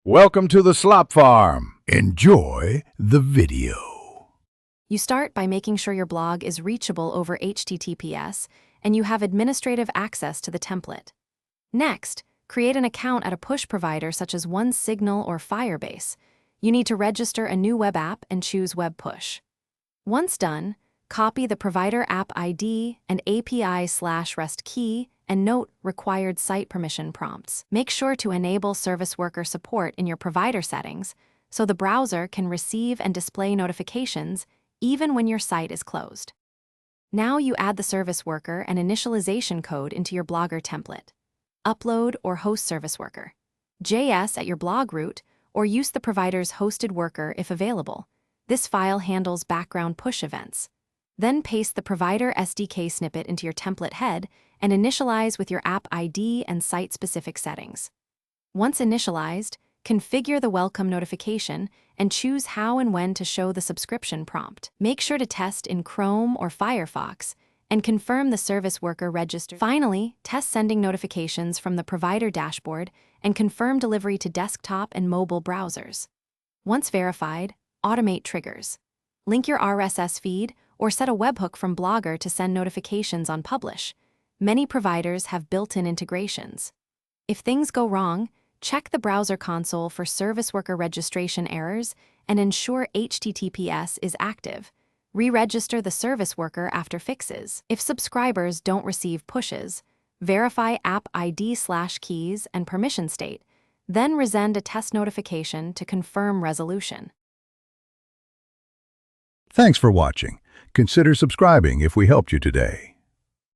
Welcome to the Slop Farm. Enjoy the video. You start by making sure your blog is reachable over HTTPS and you have administrative access to the template. Next, create an account at a push provider such as OneSignal or Firebase. You need to register a new web app and choose Web Push. Once done, copy the provider app ID and API/REST key and note required site permission prompts. Make sure to enable service worker support in your provider settings so the browser can receive and display notifications even when your site is closed. Now you add the service worker and initialization code into your Blogger template. Upload or host service worker JS at your blog root or use the provider's hosted worker if available. This file handles background push events. Then paste the provider SDK snippet into your template head and initialize with your app ID and site-specific settings. Once initialized, configure the welcome notification and choose how and when to show the subscription prompt. Make sure to test in Chrome or Firefox and confirm the service worker registered. Finally, test sending notifications from the provider dashboard and confirm delivery to desktop and mobile browsers. Once verified, automate triggers. Link your RSS feed or set a webhook from Blogger to send notifications on publish. Many providers have built-in integrations. If things go wrong, check the browser console for service worker registration errors and ensure HTTPS is active. Re-register the service worker after fixes. If subscribers don't receive pushes, verify app ID/keys and permission state, then resend a test notification to confirm resolution. Thanks for watching. Consider subscribing if we helped you today.